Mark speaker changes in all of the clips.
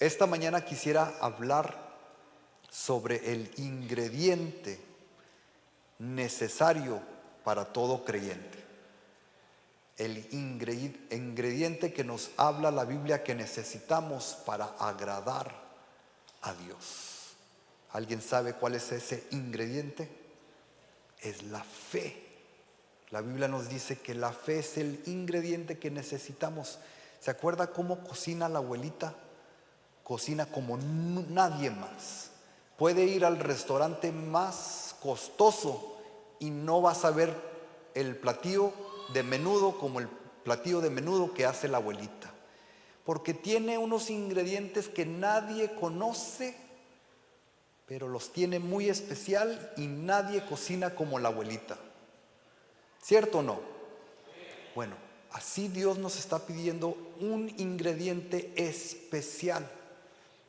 Speaker 1: Esta mañana quisiera hablar sobre el ingrediente necesario para todo creyente. El ingrediente que nos habla la Biblia que necesitamos para agradar a Dios. ¿Alguien sabe cuál es ese ingrediente? Es la fe. La Biblia nos dice que la fe es el ingrediente que necesitamos. ¿Se acuerda cómo cocina la abuelita? Cocina como nadie más. Puede ir al restaurante más costoso y no vas a ver el platillo de menudo como el platillo de menudo que hace la abuelita, porque tiene unos ingredientes que nadie conoce, pero los tiene muy especial y nadie cocina como la abuelita. ¿Cierto o no? Bueno, así Dios nos está pidiendo un ingrediente especial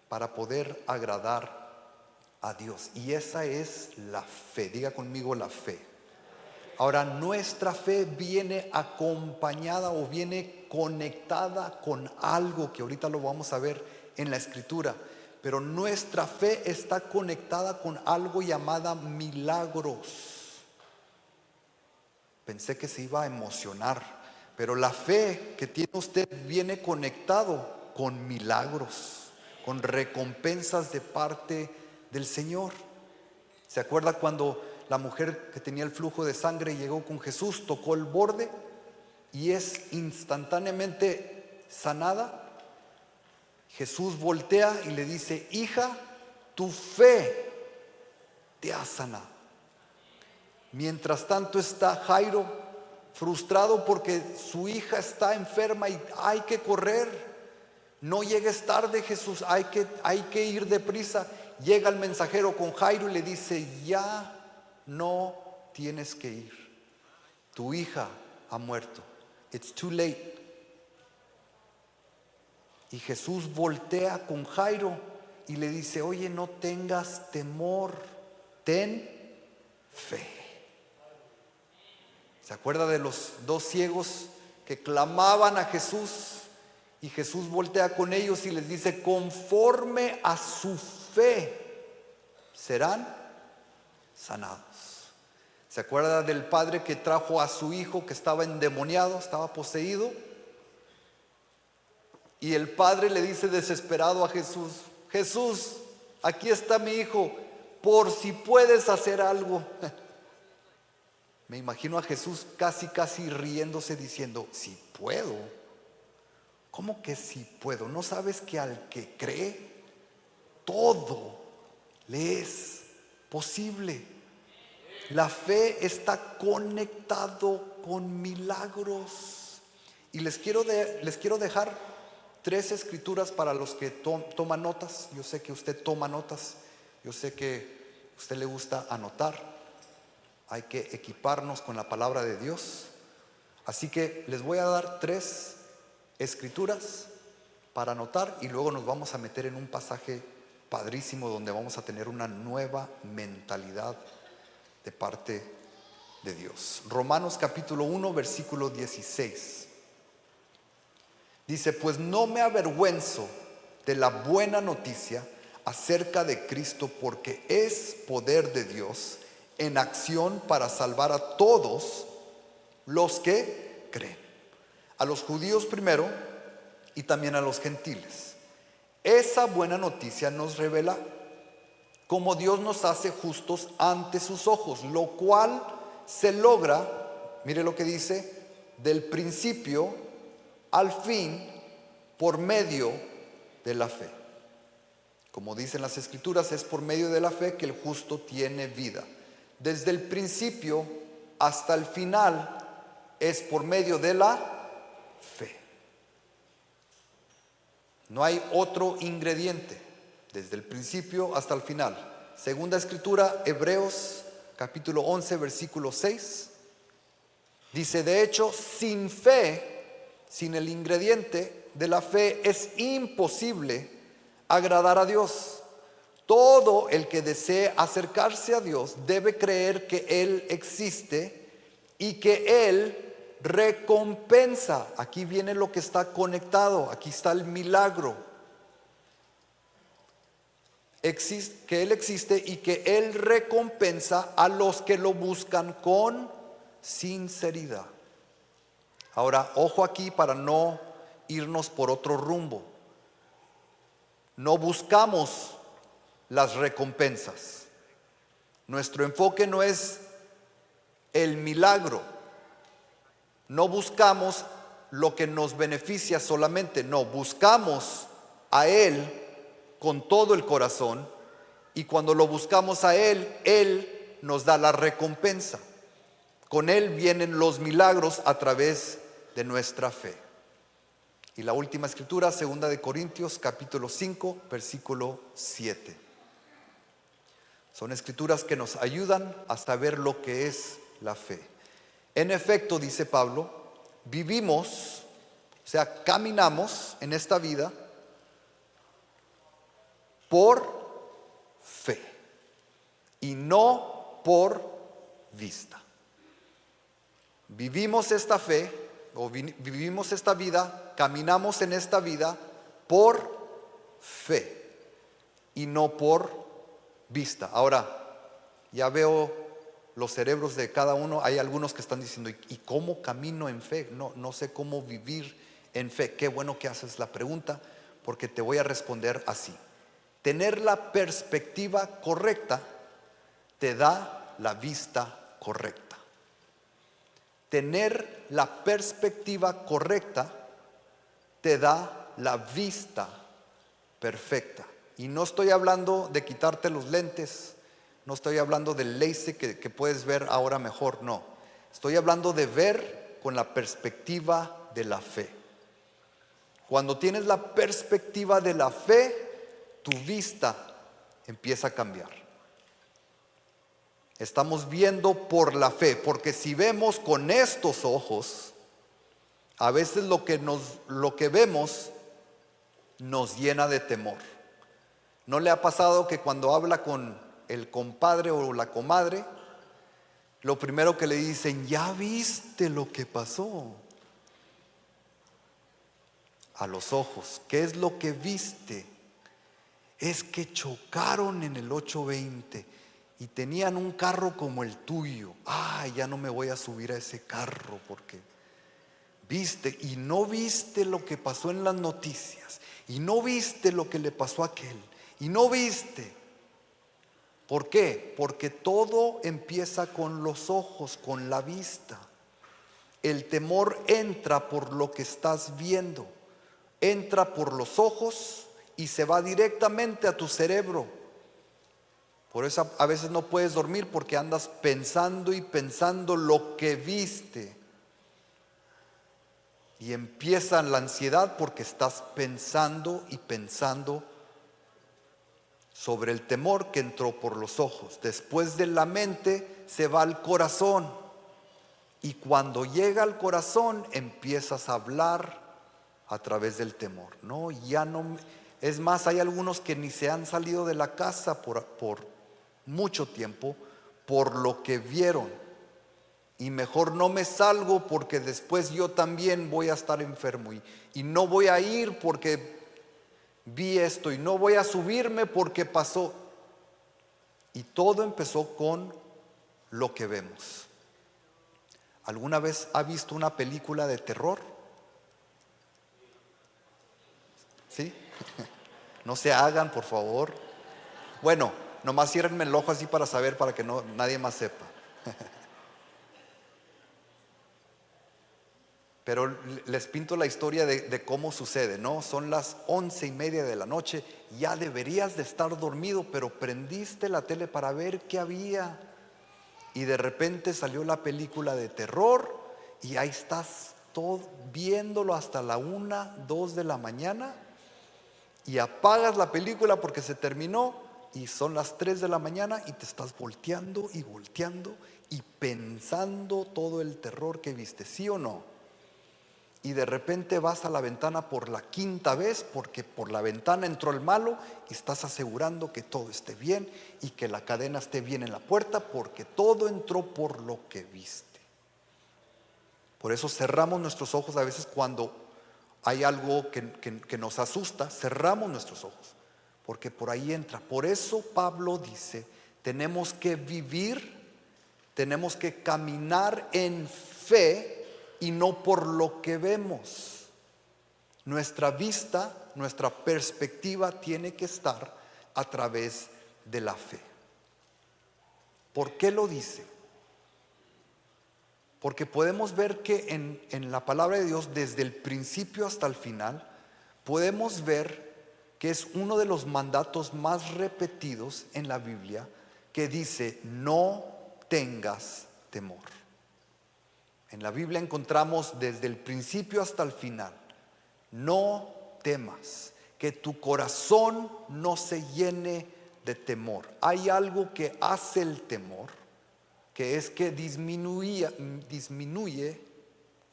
Speaker 1: para poder agradar a Dios, y esa es la fe. Diga conmigo, la fe. Ahora, nuestra fe viene acompañada o viene conectada con algo que ahorita lo vamos a ver en la escritura, pero nuestra fe está conectada con algo llamada milagros. Pensé que se iba a emocionar, pero la fe que tiene usted viene conectado con milagros, con recompensas de parte del Señor. ¿Se acuerda cuando la mujer que tenía el flujo de sangre llegó con Jesús, tocó el borde y es instantáneamente sanada? Jesús voltea y le dice: hija, tu fe te ha sanado. Mientras tanto está Jairo frustrado porque su hija está enferma y hay que correr. No llegues tarde, Jesús, hay que ir deprisa. Llega el mensajero con Jairo y le dice: ya no tienes que ir, tu hija ha muerto, it's too late. Y Jesús voltea con Jairo y le dice: oye, no tengas temor, ten fe. ¿Se acuerda de los dos ciegos que clamaban a Jesús? Y Jesús voltea con ellos y les dice: conforme a su fe serán sanados. ¿Se acuerda del padre que trajo a su hijo que estaba endemoniado, estaba poseído? Y el padre le dice desesperado a Jesús: Jesús, aquí está mi hijo, por si puedes hacer algo. Me imagino a Jesús casi riéndose diciendo: si puedo. ¿Cómo que si puedo? ¿No sabes que al que cree todo le es posible? La fe está conectado con milagros. Y les quiero dejar 3 escrituras para los que toman notas. Yo sé que usted toma notas, yo sé que a usted le gusta anotar. Hay que equiparnos con la palabra de Dios. Así que les voy a dar 3 escrituras para anotar y luego nos vamos a meter en un pasaje padrísimo donde vamos a tener una nueva mentalidad de parte de Dios. Romanos capítulo 1 versículo 16 dice: pues no me avergüenzo de la buena noticia acerca de Cristo, porque es poder de Dios en acción para salvar a todos los que creen, a los judíos primero y también a los gentiles. Esa buena noticia nos revela cómo Dios nos hace justos ante sus ojos, lo cual se logra, mire lo que dice, del principio al fin por medio de la fe. Como dicen las escrituras, es por medio de la fe que el justo tiene vida. Desde el principio hasta el final es por medio de la fe. No hay otro ingrediente, desde el principio hasta el final. Segunda escritura, Hebreos capítulo 11 versículo 6 dice: de hecho, sin fe, sin el ingrediente de la fe, es imposible agradar a Dios. Todo el que desee acercarse a Dios debe creer que Él existe y que Él recompensa. Aquí viene lo que está conectado, aquí está el milagro. que Él existe y que Él recompensa a los que lo buscan con sinceridad. Ahora, ojo aquí para no irnos por otro rumbo. No buscamos las recompensas. Nuestro enfoque no es el milagro. No buscamos lo que nos beneficia solamente. No, buscamos a Él con todo el corazón, y cuando lo buscamos a Él, Él nos da la recompensa. Con Él vienen los milagros a través de nuestra fe. Y la última escritura, 2 de Corintios capítulo 5, versículo 7. Son escrituras que nos ayudan a saber lo que es la fe. En efecto, dice Pablo, vivimos, o sea, caminamos en esta vida por fe y no por vista. Vivimos esta fe o vivimos esta vida, caminamos en esta vida por fe y no por vista. Ahora, ya veo los cerebros de cada uno. Hay algunos que están diciendo, ¿y cómo camino en fe? No sé cómo vivir en fe. Qué bueno que haces la pregunta, porque te voy a responder así. Tener la perspectiva correcta te da la vista correcta. Tener la perspectiva correcta te da la vista perfecta. Y no estoy hablando de quitarte los lentes, no estoy hablando del LASIK que puedes ver ahora mejor, no. Estoy hablando de ver con la perspectiva de la fe. Cuando tienes la perspectiva de la fe, tu vista empieza a cambiar. Estamos viendo por la fe, porque si vemos con estos ojos, a veces lo que vemos nos llena de temor. ¿No le ha pasado que cuando habla con el compadre o la comadre, lo primero que le dicen, ¿ya viste lo que pasó? A los ojos, ¿qué es lo que viste? Es que chocaron en el 820 y tenían un carro como el tuyo. Ya no me voy a subir a ese carro porque viste, y no viste lo que pasó en las noticias, y no viste lo que le pasó a aquel, y no viste. ¿Por qué? Porque todo empieza con los ojos, con la vista. El temor entra por lo que estás viendo, entra por los ojos y se va directamente a tu cerebro. Por eso a veces no puedes dormir, porque andas pensando y pensando lo que viste. Y empieza la ansiedad porque estás pensando y pensando sobre el temor que entró por los ojos. Después de la mente se va al corazón. Y cuando llega al corazón empiezas a hablar a través del temor. No, ya no. Es más, hay algunos que ni se han salido de la casa por mucho tiempo por lo que vieron. Y mejor no me salgo porque después yo también voy a estar enfermo. Y no voy a ir porque vi esto. Y no voy a subirme porque pasó. Y todo empezó con lo que vemos. ¿Alguna vez ha visto una película de terror? ¿Sí? No se hagan, por favor. Bueno, nomás ciérrenme el ojo así para saber, para que nadie más sepa. Pero les pinto la historia de cómo sucede, ¿no? Son las 11:30 de la noche. Ya deberías de estar dormido, pero prendiste la tele para ver qué había. Y de repente salió la película de terror y ahí estás todo viéndolo hasta la 1, 2 de la mañana. Y apagas la película porque se terminó y son las 3 de la mañana y te estás volteando y volteando y pensando todo el terror que viste, ¿sí o no? Y de repente vas a la ventana por la 5ª vez porque por la ventana entró el malo y estás asegurando que todo esté bien y que la cadena esté bien en la puerta, porque todo entró por lo que viste. Por eso cerramos nuestros ojos a veces cuando hay algo que nos asusta, cerramos nuestros ojos, porque por ahí entra. Por eso Pablo dice, tenemos que vivir, tenemos que caminar en fe y no por lo que vemos. Nuestra vista, nuestra perspectiva tiene que estar a través de la fe. ¿Por qué lo dice? Porque podemos ver que en la palabra de Dios, desde el principio hasta el final, podemos ver que es uno de los mandatos más repetidos en la Biblia, que dice, no tengas temor. En la Biblia encontramos desde el principio hasta el final, no temas, que tu corazón no se llene de temor. Hay algo que hace el temor, que es que disminuye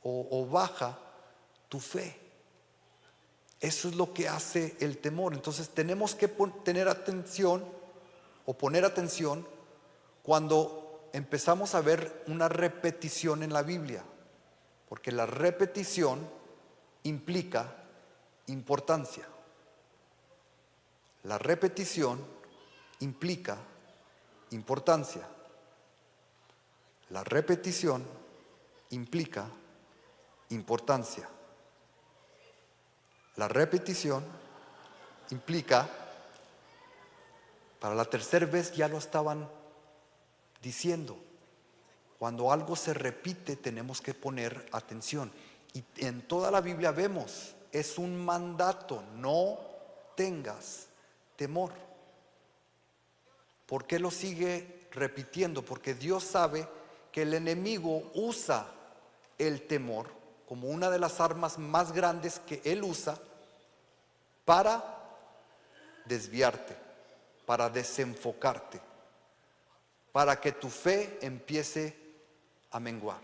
Speaker 1: o baja tu fe. Eso es lo que hace el temor. Entonces tenemos que tener atención o poner atención cuando empezamos a ver una repetición en la Biblia, porque la repetición implica importancia. La repetición implica importancia. La repetición implica importancia. La repetición implica, para la tercera vez ya lo estaban diciendo, cuando algo se repite tenemos que poner atención. Y en toda la Biblia vemos, es un mandato, no tengas temor. ¿Por qué lo sigue repitiendo? Porque Dios sabe que el enemigo usa el temor como una de las armas más grandes que él usa para desviarte, para desenfocarte, para que tu fe empiece a menguar.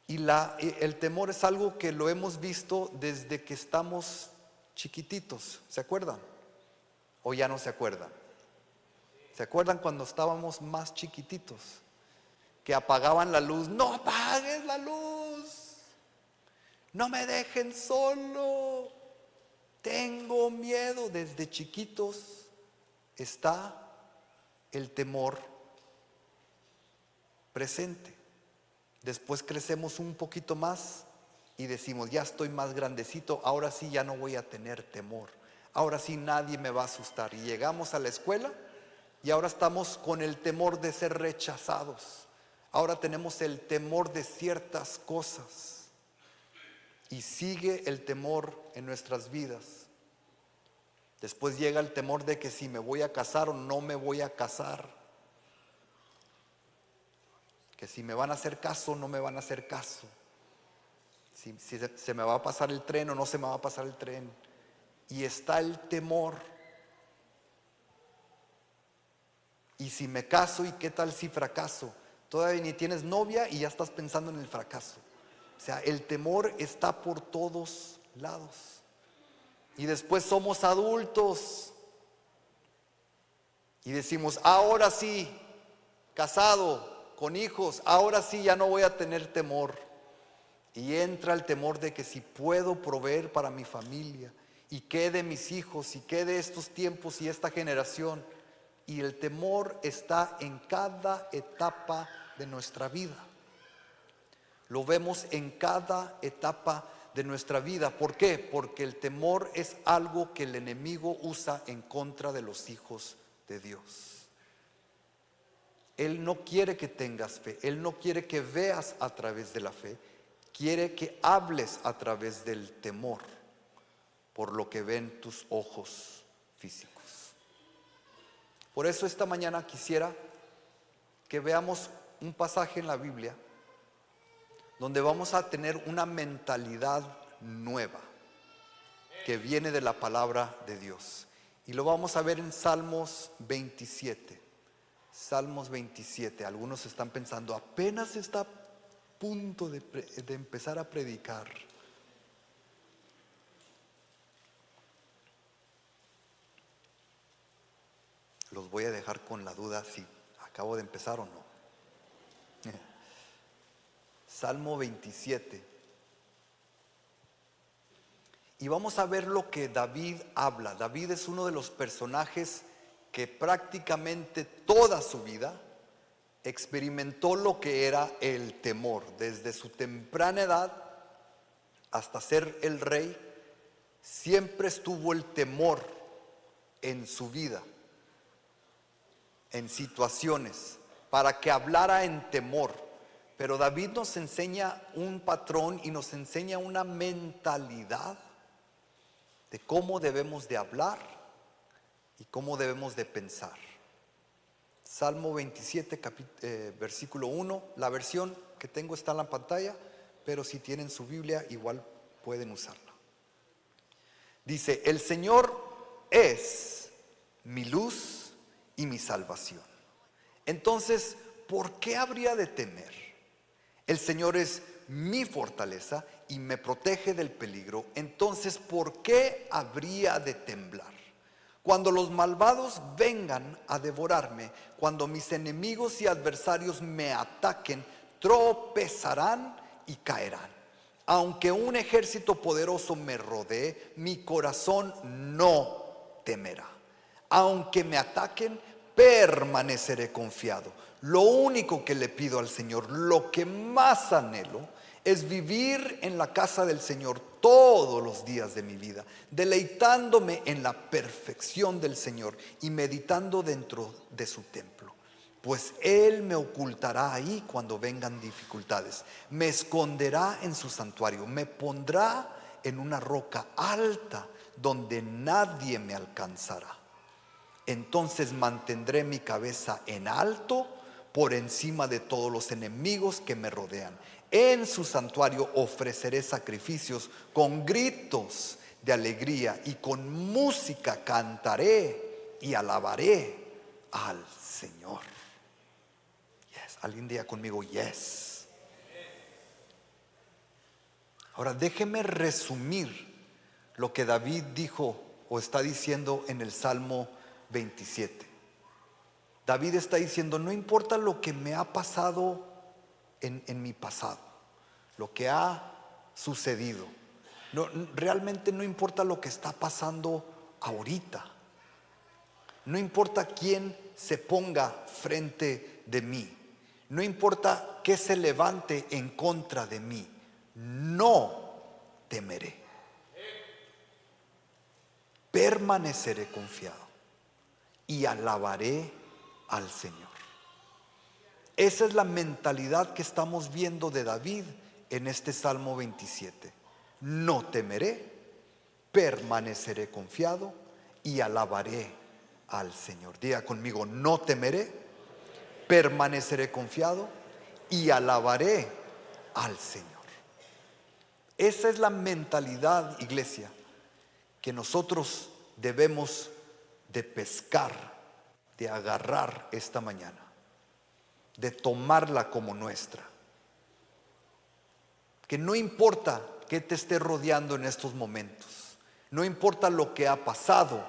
Speaker 1: Y el temor es algo que lo hemos visto desde que estamos chiquititos, ¿se acuerdan? ¿O ya no se acuerdan? ¿Se acuerdan cuando estábamos más chiquititos? Que apagaban la luz. No apagues la luz, no me dejen solo, tengo miedo. Desde chiquitos está el temor presente. Después crecemos un poquito más y decimos, ya estoy más grandecito, ahora sí ya no voy a tener temor, ahora sí nadie me va a asustar. Y llegamos a la escuela y ahora estamos con el temor de ser rechazados. Ahora tenemos el temor de ciertas cosas. Y sigue el temor en nuestras vidas. Después llega el temor de que si me voy a casar o no me voy a casar. Que si me van a hacer caso o no me van a hacer caso. Si se me va a pasar el tren o no se me va a pasar el tren. Y está el temor. Y si me caso, ¿y qué tal si fracaso? Todavía ni tienes novia y ya estás pensando en el fracaso. O sea, el temor está por todos lados. Y después somos adultos y decimos, ahora sí, casado, con hijos, ahora sí ya no voy a tener temor. Y entra el temor de que si puedo proveer para mi familia, y qué de mis hijos, y qué de estos tiempos y esta generación. Y el temor está en cada etapa de nuestra vida. Lo vemos en cada etapa de nuestra vida. ¿Por qué? Porque el temor es algo que el enemigo usa en contra de los hijos de Dios. Él no quiere que tengas fe, Él no quiere que veas a través de la fe, quiere que hables a través del temor, por lo que ven tus ojos físicos. Por eso esta mañana quisiera que veamos un pasaje en la Biblia donde vamos a tener una mentalidad nueva que viene de la palabra de Dios. Y lo vamos a ver en Salmos 27. Salmos 27. Algunos están pensando, apenas está a punto de empezar a predicar. Los voy a dejar con la duda si acabo de empezar o no. Salmo 27. Y vamos a ver lo que David habla. David es uno de los personajes que prácticamente toda su vida experimentó lo que era el temor. Desde su temprana edad hasta ser el rey, siempre estuvo el temor en su vida, en situaciones, para que hablara en temor. Pero David nos enseña un patrón y nos enseña una mentalidad de cómo debemos de hablar y cómo debemos de pensar. Salmo 27, versículo 1, la versión que tengo está en la pantalla, pero si tienen su Biblia igual pueden usarla. Dice: el Señor es mi luz y mi salvación. Entonces, ¿por qué habría de temer? El Señor es mi fortaleza y me protege del peligro. Entonces, ¿por qué habría de temblar? Cuando los malvados vengan a devorarme, cuando mis enemigos y adversarios me ataquen, tropezarán y caerán. Aunque un ejército poderoso me rodee, mi corazón no temerá. Aunque me ataquen, permaneceré confiado. Lo único que le pido al Señor, lo que más anhelo, es vivir en la casa del Señor todos los días de mi vida, deleitándome en la perfección del Señor y meditando dentro de su templo. Pues Él me ocultará ahí cuando vengan dificultades, me esconderá en su santuario, me pondrá en una roca alta donde nadie me alcanzará. Entonces mantendré mi cabeza en alto por encima de todos los enemigos que me rodean. En su santuario ofreceré sacrificios con gritos de alegría y con música cantaré y alabaré al Señor. Yes. Alguien diga conmigo, yes. Ahora déjeme resumir lo que David dijo o está diciendo en el Salmo 27. David está diciendo: no importa lo que me ha pasado en mi pasado, lo que ha sucedido, realmente no importa lo que está pasando ahorita, no importa quién se ponga frente de mí, no importa qué se levante en contra de mí, no temeré, permaneceré confiado y alabaré al Señor. Esa es la mentalidad que estamos viendo de David en este Salmo 27. No temeré, permaneceré confiado y alabaré al Señor. Diga conmigo: no temeré, permaneceré confiado y alabaré al Señor. Esa es la mentalidad, iglesia, que nosotros debemos de pescar, de agarrar esta mañana, de tomarla como nuestra. Que no importa qué te esté rodeando en estos momentos, no importa lo que ha pasado,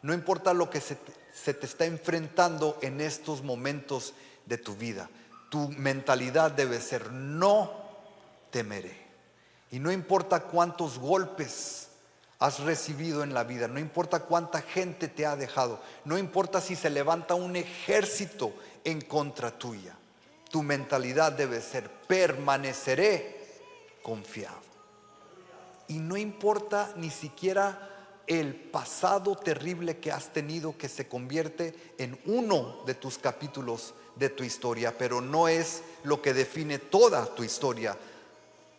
Speaker 1: no importa lo que se te está enfrentando en estos momentos de tu vida, tu mentalidad debe ser: no temeré. Y no importa cuántos golpes has recibido en la vida, no importa cuánta gente te ha dejado, no importa si se levanta un ejército en contra tuya, tu mentalidad debe ser: permaneceré confiado. Y no importa ni siquiera el pasado terrible que has tenido, que se convierte en uno de tus capítulos de tu historia, pero no es lo que define toda tu historia,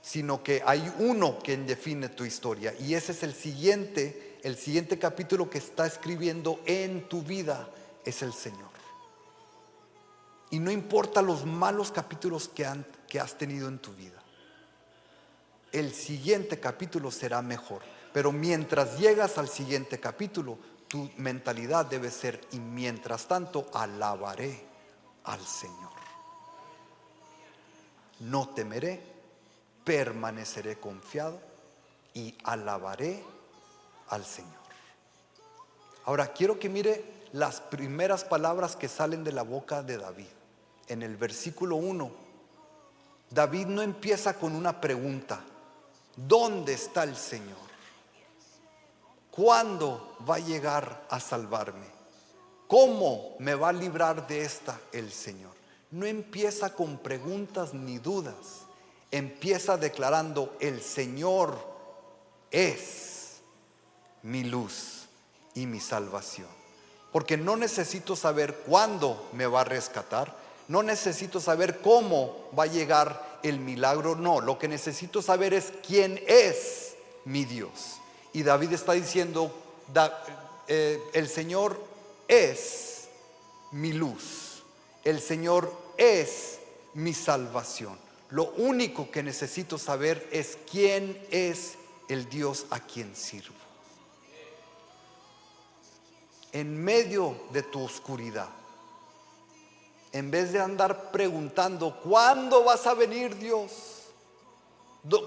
Speaker 1: sino que hay uno que define tu historia, y ese es el siguiente capítulo que está escribiendo en tu vida, es el Señor. Y no importa los malos capítulos que has tenido en tu vida, el siguiente capítulo será mejor. Pero mientras llegas al siguiente capítulo, tu mentalidad debe ser: y mientras tanto alabaré al Señor. No temeré, permaneceré confiado y alabaré al Señor. Ahora quiero que mire las primeras palabras que salen de la boca de David. En el versículo 1, David no empieza con una pregunta: ¿dónde está el Señor? ¿cuándo va a llegar a salvarme? ¿Cómo me va a librar de esta el Señor? No empieza con preguntas ni dudas. Empieza declarando: el Señor es mi luz y mi salvación. Porque no necesito saber cuándo me va a rescatar. No necesito saber cómo va a llegar el milagro. No, lo que necesito saber es quién es mi Dios. Y David está diciendo: el Señor es mi luz, el Señor es mi salvación. Lo único que necesito saber es quién es el Dios a quien sirvo. En medio de tu oscuridad, en vez de andar preguntando: ¿cuándo vas a venir, Dios?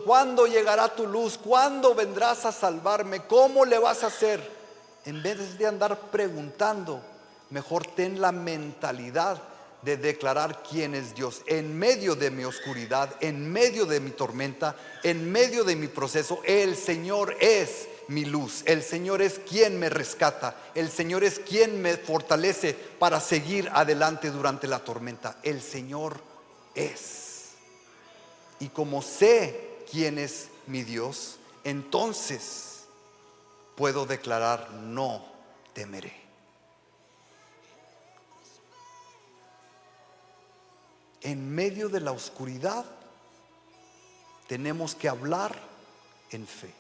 Speaker 1: ¿Cuándo llegará tu luz? ¿Cuándo vendrás a salvarme? ¿Cómo le vas a hacer? En vez de andar preguntando, mejor ten la mentalidad de declarar quién es Dios. En medio de mi oscuridad, en medio de mi tormenta, en medio de mi proceso, el Señor es mi luz. El Señor es quien me rescata. El Señor es quien me fortalece para seguir adelante durante la tormenta. El Señor es. Y como sé quién es mi Dios, entonces puedo declarar: no temeré. En medio de la oscuridad tenemos que hablar en fe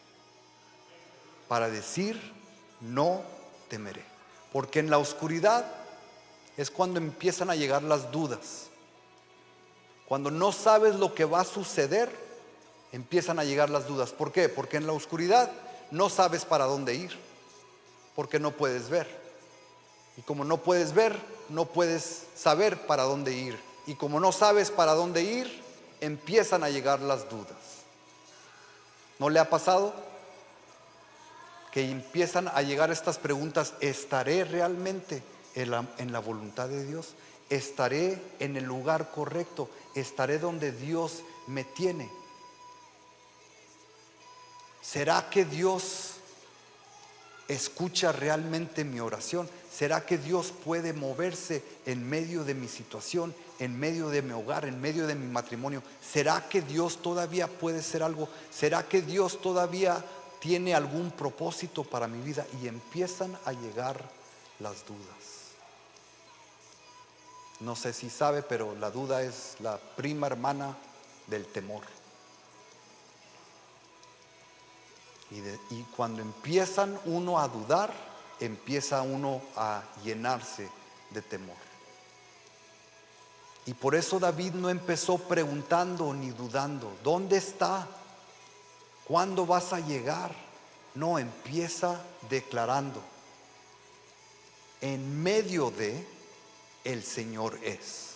Speaker 1: para decir: no temeré. Porque en la oscuridad es cuando empiezan a llegar las dudas. Cuando no sabes lo que va a suceder, empiezan a llegar las dudas. ¿Por qué? Porque en la oscuridad no sabes para dónde ir, porque no puedes ver. Y como no puedes ver, no puedes saber para dónde ir. Y como no sabes para dónde ir, empiezan a llegar las dudas. ¿No le ha pasado que empiezan a llegar estas preguntas? ¿Estaré realmente en la voluntad de Dios? ¿Estaré en el lugar correcto? ¿Estaré donde Dios me tiene? ¿Será que Dios escucha realmente mi oración? ¿Será que Dios puede moverse en medio de mi situación, en medio de mi hogar, en medio de mi matrimonio? ¿Será que Dios todavía puede hacer algo? ¿Será que Dios todavía tiene algún propósito para mi vida? Y empiezan a llegar las dudas. No sé si sabe, pero la duda es la prima hermana del temor. Y cuando empiezan uno a dudar, empieza uno a llenarse de temor. Y por eso David no empezó preguntando ni dudando: ¿dónde está? ¿Cuándo vas a llegar? No, empieza declarando: en medio de, el Señor es.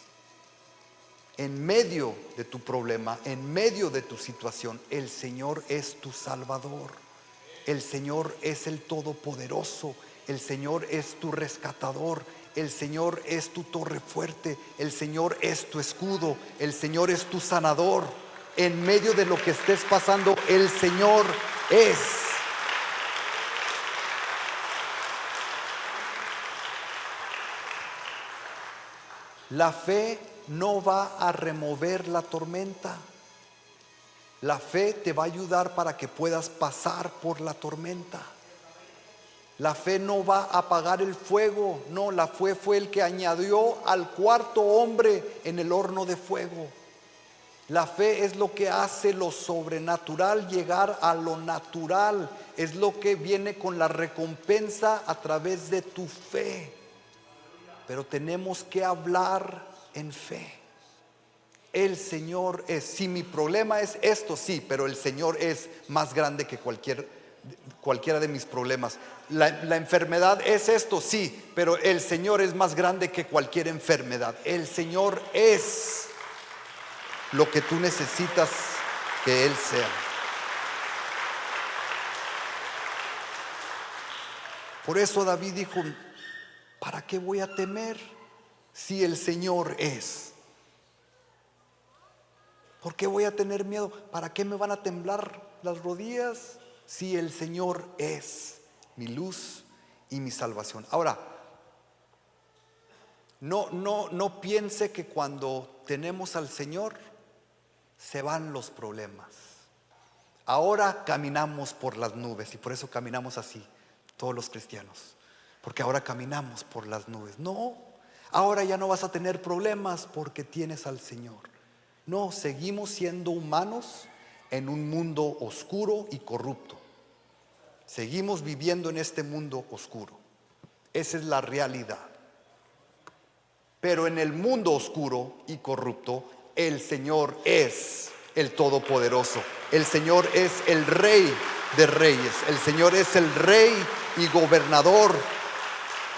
Speaker 1: En medio de tu problema, en medio de tu situación, el Señor es tu Salvador. El Señor es el Todopoderoso. El Señor es tu rescatador. El Señor es tu torre fuerte. El Señor es tu escudo. El Señor es tu sanador. En medio de lo que estés pasando, el Señor es. La fe no va a remover la tormenta. La fe te va a ayudar para que puedas pasar por la tormenta. La fe no va a apagar el fuego. No, la fe fue el que añadió al cuarto hombre en el horno de fuego. La fe es lo que hace lo sobrenatural llegar a lo natural. Es lo que viene con la recompensa a través de tu fe. Pero tenemos que hablar en fe. El Señor es. Si mi problema es esto, sí, pero el Señor es más grande que cualquiera de mis problemas. La enfermedad es esto, sí, pero el Señor es más grande que cualquier enfermedad. El Señor es lo que tú necesitas que Él sea. Por eso David dijo: ¿para qué voy a temer si el Señor es? ¿Por qué voy a tener miedo? ¿Para qué me van a temblar las rodillas si el Señor es? mi luz y mi salvación. Ahora, no piense que cuando tenemos al Señor se van los problemas. Ahora caminamos por las nubes, y por eso caminamos así, todos los cristianos, porque ahora caminamos por las nubes. No, ahora ya no vas a tener problemas porque tienes al Señor. No, seguimos siendo humanos en un mundo oscuro y corrupto. Seguimos viviendo en este mundo oscuro. Esa es la realidad. Pero en el mundo oscuro y corrupto, el Señor es el Todopoderoso. El Señor es el Rey de Reyes. El Señor es el Rey y gobernador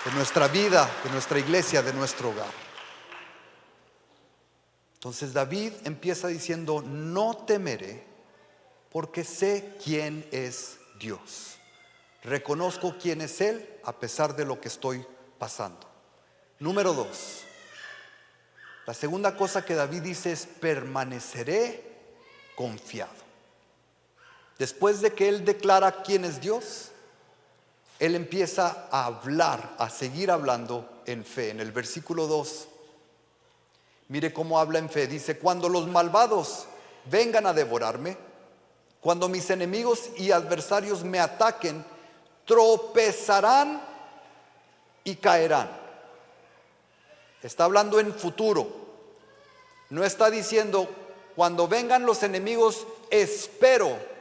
Speaker 1: de nuestra vida, de nuestra iglesia, de nuestro hogar. Entonces David empieza diciendo: no temeré, porque sé quién es Dios. Reconozco quién es Él a pesar de lo que estoy pasando. Número 2. La segunda cosa que David dice es: permaneceré confiado. Después de que él declara quién es Dios, él empieza a hablar, a seguir hablando en fe. En el versículo 2, mire cómo habla en fe. Dice: cuando los malvados vengan a devorarme, cuando mis enemigos y adversarios me ataquen, tropezarán y caerán. Está hablando en futuro. No está diciendo: cuando vengan los enemigos, espero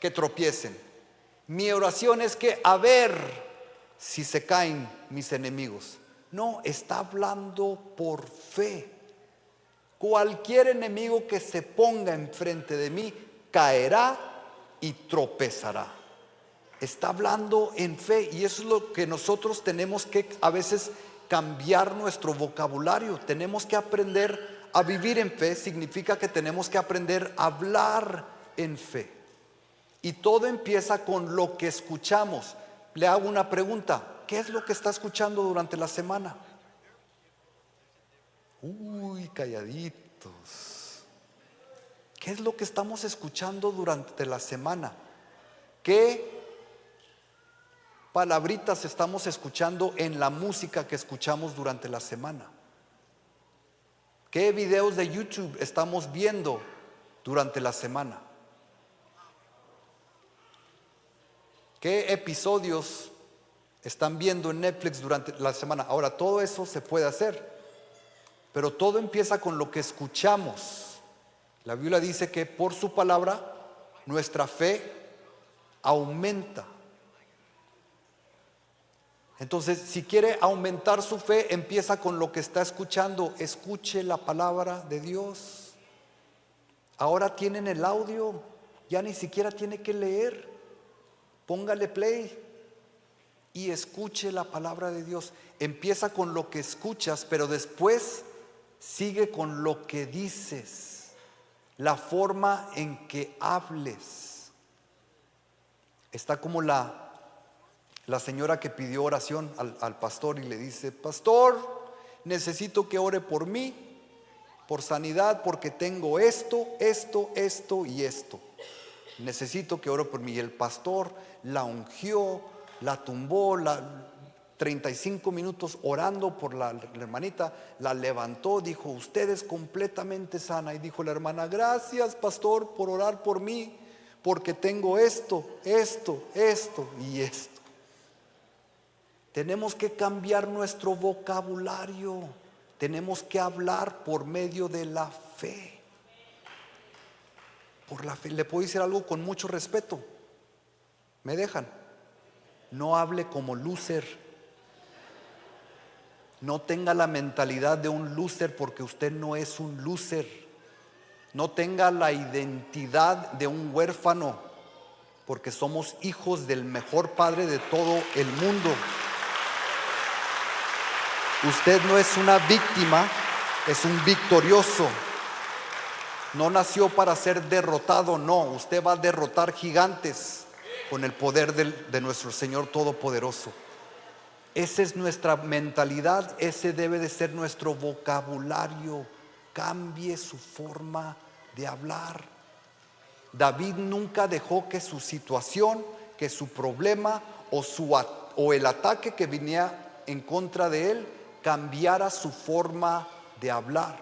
Speaker 1: que tropiecen. Mi oración es que a ver si se caen mis enemigos. No, está hablando por fe. Cualquier enemigo que se ponga enfrente de mí caerá y tropezará. Está hablando en fe, y eso es lo que nosotros tenemos que a veces cambiar nuestro vocabulario. Tenemos que aprender a vivir en fe. Significa que tenemos que aprender a hablar en fe. Y todo empieza con lo que escuchamos. Le hago una pregunta: ¿qué es lo que está escuchando durante la semana? Uy, calladitos. ¿Qué es lo que estamos escuchando durante la semana? ¿Qué palabritas estamos escuchando en la música que escuchamos durante la semana? ¿Qué videos de YouTube estamos viendo durante la semana? ¿Qué episodios están viendo en Netflix durante la semana? Ahora, todo eso se puede hacer, pero todo empieza con lo que escuchamos. La Biblia dice que por su palabra nuestra fe aumenta. Entonces, si quiere aumentar su fe, empieza con lo que está escuchando. Escuche la palabra de Dios. Ahora tienen el audio, ya ni siquiera tiene que leer. Póngale play y escuche la palabra de Dios. Empieza con lo que escuchas, pero después sigue con lo que dices, la forma en que hables. Está como la señora que pidió oración al pastor y le dice: pastor, necesito que ore por mí, por sanidad, porque tengo esto y esto. Necesito que ore por mí. Y el pastor la ungió, la tumbó, 35 minutos orando por la hermanita, la levantó, dijo: usted es completamente sana. Y dijo la hermana: gracias, pastor, por orar por mí, porque tengo esto y esto. Tenemos que cambiar nuestro vocabulario. Tenemos que hablar por medio de la fe. Por la fe. Le puedo decir algo con mucho respeto. ¿Me dejan? No hable como loser. No tenga la mentalidad de un loser, porque usted no es un loser. No tenga la identidad de un huérfano, porque somos hijos del mejor padre de todo el mundo. Usted no es una víctima, es un victorioso. No nació para ser derrotado, no. Usted va a derrotar gigantes con el poder de nuestro Señor Todopoderoso. Esa es nuestra mentalidad, ese debe de ser nuestro vocabulario. Cambie su forma de hablar. David nunca dejó que su situación que su problema o el ataque que venía en contra de él cambiara su forma de hablar.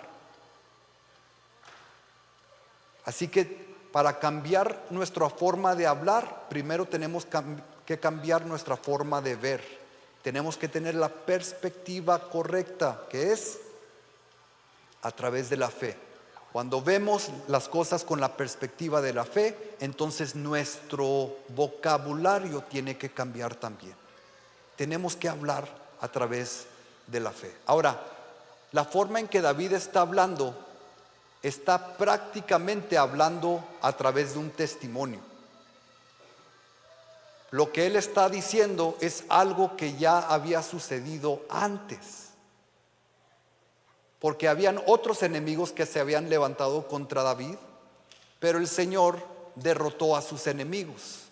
Speaker 1: Así que para cambiar nuestra forma de hablar, primero tenemos que cambiar nuestra forma de ver. Tenemos que tener la perspectiva correcta, que es a través de la fe. Cuando vemos las cosas con la perspectiva de la fe, entonces nuestro vocabulario tiene que cambiar también. Tenemos que hablar a través de la fe. Ahora, la forma en que David está hablando, está prácticamente hablando a través de un testimonio. Lo que él está diciendo es algo que ya había sucedido antes. Porque habían otros enemigos que se habían levantado contra David, pero el Señor derrotó a sus enemigos.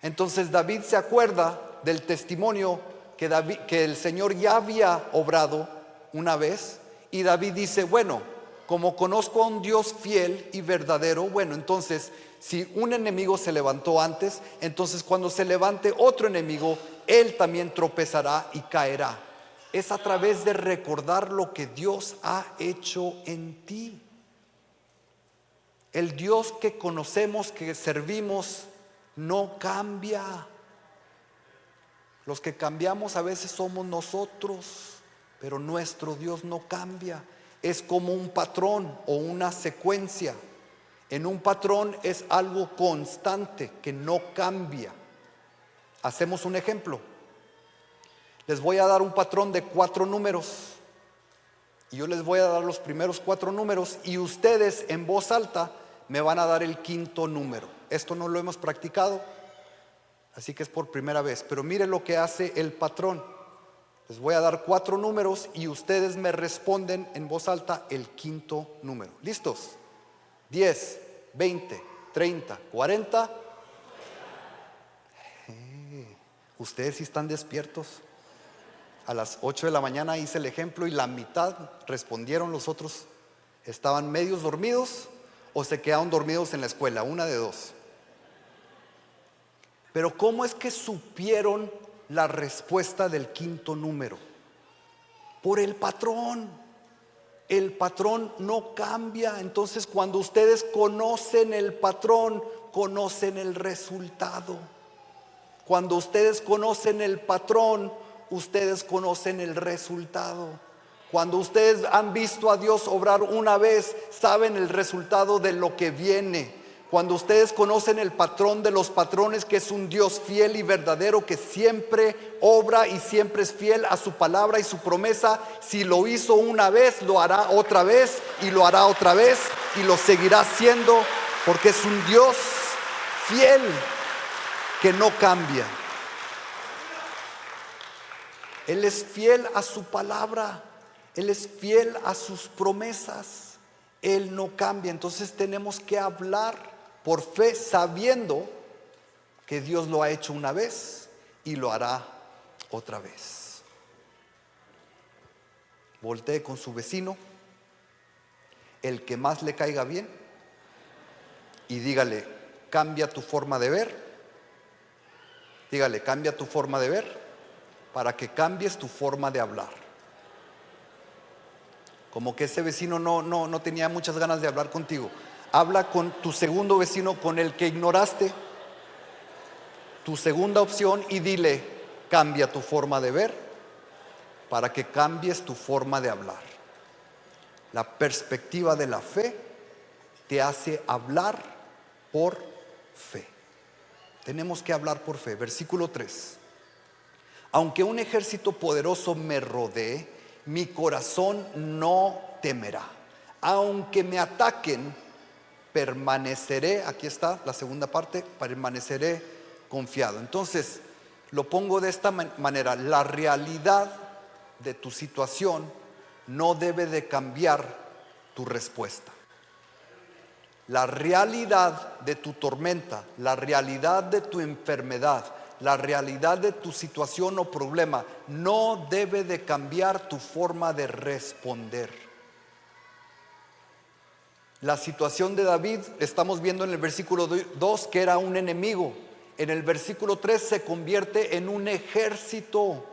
Speaker 1: Entonces David se acuerda del testimonio que el Señor ya había obrado una vez, y David dice, bueno, como conozco a un Dios fiel y verdadero, bueno, entonces si un enemigo se levantó antes, entonces cuando se levante otro enemigo, él también tropezará y caerá. Es a través de recordar lo que Dios ha hecho en ti. El Dios que conocemos, que servimos, no cambia. Los que cambiamos a veces somos nosotros, pero nuestro Dios no cambia. Es como un patrón o una secuencia. En un patrón es algo constante que no cambia. Hacemos un ejemplo. Les voy a dar un patrón de 4 números. Y yo les voy a dar los primeros 4 números, y ustedes en voz alta me van a dar el 5.º número. Esto no lo hemos practicado, así que es por primera vez. Pero mire lo que hace el patrón. Les voy a dar 4 números y ustedes me responden en voz alta el 5.º número. ¿Listos? 10, 20, 30, 40. Ustedes sí están despiertos. A las 8 de la mañana hice el ejemplo y la mitad respondieron, los otros estaban medios dormidos o se quedaron dormidos en la escuela, una de dos. Pero ¿cómo es que supieron la respuesta del 5.º número? Por el patrón. El patrón no cambia. Entonces cuando ustedes conocen el patrón, conocen el resultado. Cuando ustedes conocen el patrón, ustedes conocen el resultado. Cuando ustedes han visto a Dios obrar una vez, saben el resultado de lo que viene. Cuando ustedes conocen el patrón de los patrones, que es un Dios fiel y verdadero, que siempre obra y siempre es fiel a su palabra y su promesa, si lo hizo una vez, lo hará otra vez y lo hará otra vez y lo seguirá haciendo, porque es un Dios fiel que no cambia. Él es fiel a su palabra, Él es fiel a sus promesas, Él no cambia. Entonces tenemos que hablar por fe, sabiendo que Dios lo ha hecho una vez y lo hará otra vez. Voltee con su vecino, el que más le caiga bien, y dígale, cambia tu forma de ver. Dígale, cambia tu forma de ver, para que cambies tu forma de hablar. Como que ese vecino no tenía muchas ganas de hablar contigo. Habla con tu segundo vecino, con el que ignoraste, tu segunda opción, y dile, cambia tu forma de ver para que cambies tu forma de hablar. La perspectiva de la fe te hace hablar por fe. Tenemos que hablar por fe. Versículo 3. Aunque un ejército poderoso me rodee, mi corazón no temerá. Aunque me ataquen, permaneceré, aquí está la segunda parte, permaneceré confiado. Entonces, lo pongo de esta manera: la realidad de tu situación no debe de cambiar tu respuesta. La realidad de tu tormenta, la realidad de tu enfermedad, la realidad de tu situación o problema no debe de cambiar tu forma de responder. La situación de David, estamos viendo en el versículo 2 que era un enemigo. En el versículo 3 se convierte en un ejército.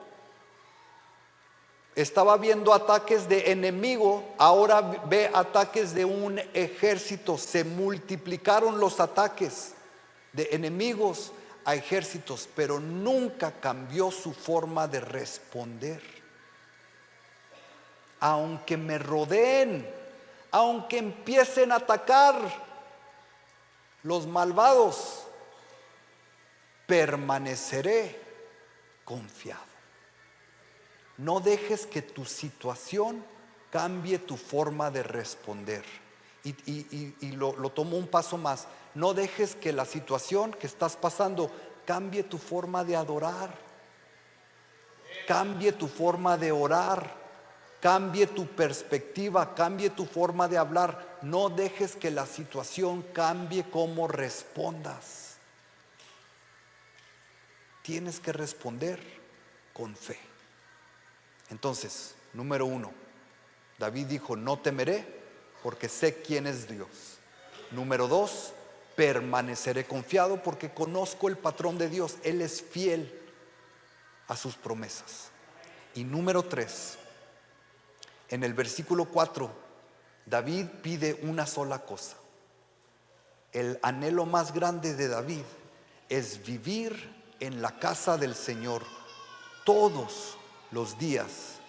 Speaker 1: Estaba viendo ataques de enemigo, ahora ve ataques de un ejército. Se multiplicaron los ataques de enemigos a ejércitos, pero nunca cambió su forma de responder. Aunque me rodeen, aunque empiecen a atacar los malvados, permaneceré confiado. No dejes que tu situación cambie tu forma de responder. Y lo tomo un paso más. No dejes que la situación que estás pasando cambie tu forma de adorar, cambie tu forma de orar, cambie tu perspectiva, cambie tu forma de hablar. No dejes que la situación cambie cómo respondas. Tienes que responder con fe. Entonces, número 1, David dijo: no temeré porque sé quién es Dios. Número 2, permaneceré confiado porque conozco el patrón de Dios. Él es fiel a sus promesas. Y número 3, en el versículo 4, David pide una sola cosa. El anhelo más grande de David es vivir en la casa del Señor todos los días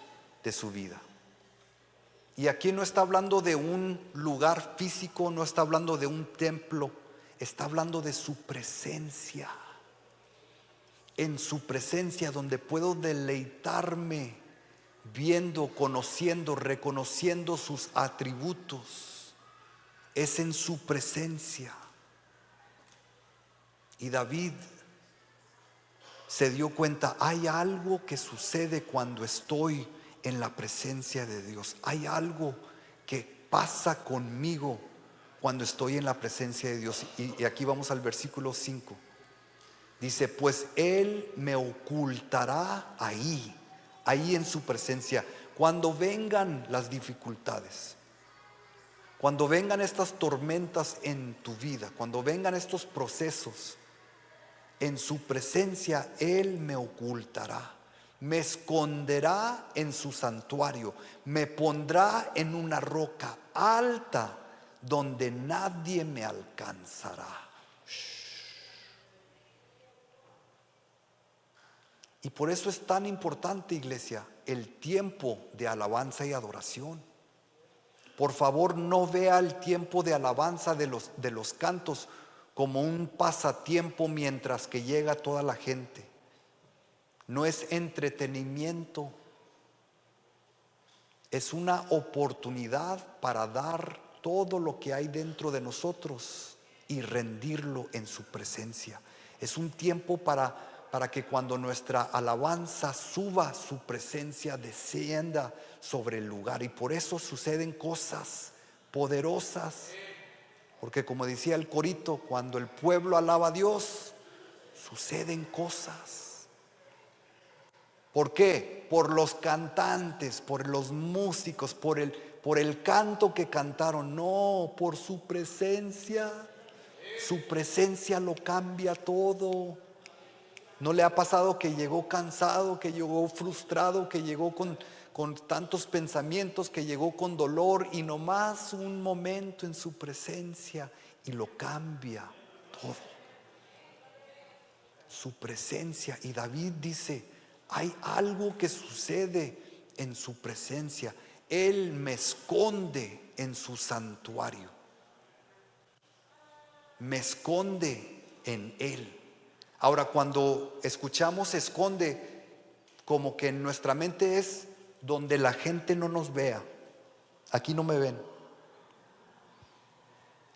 Speaker 1: de su vida. Y aquí no está hablando de un lugar físico, no está hablando de un templo, está hablando de su presencia. En su presencia, donde puedo deleitarme viendo, conociendo, reconociendo sus atributos. Es en su presencia. Y David se dio cuenta: hay algo que sucede cuando estoy en la presencia de Dios. Hay algo que pasa conmigo cuando estoy en la presencia de Dios. Y aquí vamos al versículo 5. Dice: pues Él me ocultará ahí en su presencia. Cuando vengan las dificultades, cuando vengan estas tormentas en tu vida, cuando vengan estos procesos, en su presencia Él me ocultará, me esconderá en su santuario, me pondrá en una roca alta donde nadie me alcanzará. Y por eso es tan importante, iglesia, el tiempo de alabanza y adoración. Por favor, no vea el tiempo de alabanza de los cantos como un pasatiempo mientras que llega toda la gente. No es entretenimiento, es una oportunidad para dar todo lo que hay dentro de nosotros y rendirlo en su presencia. Es un tiempo para que cuando nuestra alabanza suba, su presencia descienda sobre el lugar. Y por eso suceden cosas poderosas. Porque como decía el corito, cuando el pueblo alaba a Dios, suceden cosas. ¿Por qué? Por los cantantes, por los músicos, por el canto que cantaron. No, por su presencia. Su presencia lo cambia todo. ¿No le ha pasado que llegó cansado, que llegó frustrado, que llegó con tantos pensamientos, que llegó con dolor, y nomás un momento en su presencia y lo cambia todo? Su presencia. Y David dice: hay algo que sucede en su presencia. Él me esconde en su santuario, me esconde en Él. Ahora, cuando escuchamos esconde, como que en nuestra mente es donde la gente no nos vea. Aquí no me ven.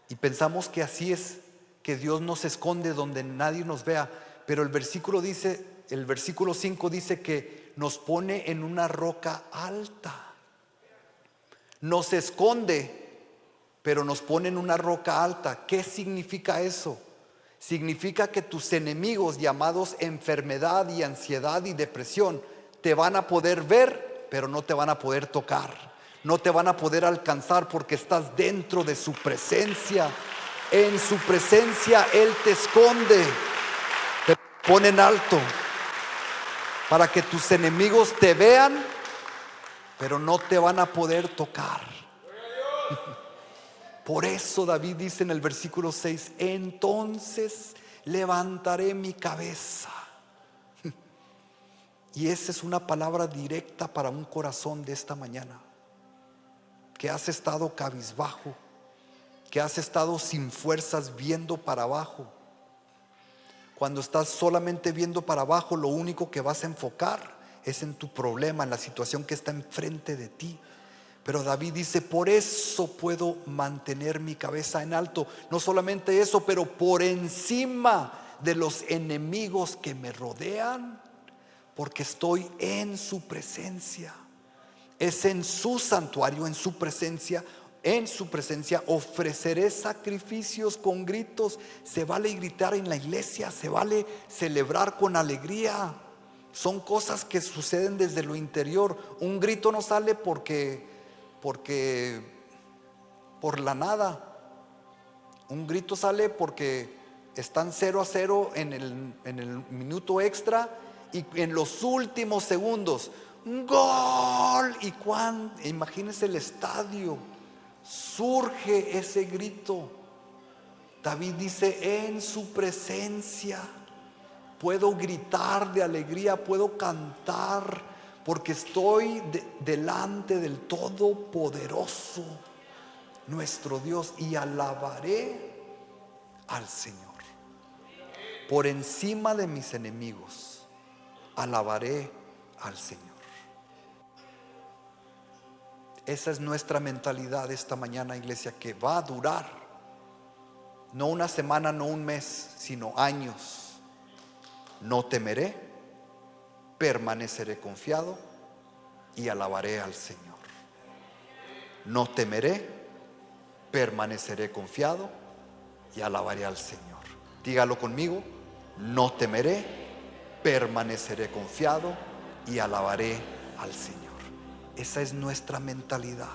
Speaker 1: Y pensamos que así es, que Dios nos esconde donde nadie nos vea. Pero el versículo 5 dice que nos pone en una roca alta. Nos esconde, pero nos pone en una roca alta. ¿Qué significa eso? Significa que tus enemigos, llamados enfermedad y ansiedad y depresión, te van a poder ver, pero no te van a poder tocar, no te van a poder alcanzar, porque estás dentro de su presencia. En su presencia Él te esconde. pon en alto, para que tus enemigos te vean, pero no te van a poder tocar. Por eso David dice en el versículo 6: entonces levantaré mi cabeza. Y esa es una palabra directa para un corazón de esta mañana, que has estado cabizbajo, que has estado sin fuerzas, viendo para abajo. Cuando estás solamente viendo para abajo, lo único que vas a enfocar es en tu problema, en la situación que está enfrente de ti. Pero David dice: por eso puedo mantener mi cabeza en alto. No solamente eso, pero por encima de los enemigos que me rodean, porque estoy en su presencia. Es en su santuario, en su presencia ofreceré sacrificios con gritos. Se vale gritar en la iglesia, se vale celebrar con alegría. Son cosas que suceden desde lo interior. Un grito no sale porque por la nada. Un grito sale porque están 0-0 en el minuto extra, y en los últimos segundos, ¡un gol! Y imagínense el estadio, surge ese grito. David dice: en su presencia puedo gritar de alegría, puedo cantar, porque estoy delante del Todopoderoso, nuestro Dios, y alabaré al Señor. Por encima de mis enemigos alabaré al Señor. Esa es nuestra mentalidad esta mañana, iglesia, que va a durar no una semana, no un mes, sino años. No temeré, permaneceré confiado y alabaré al Señor. No temeré, permaneceré confiado y alabaré al Señor. Dígalo conmigo: no temeré, permaneceré confiado y alabaré al Señor. Esa es nuestra mentalidad.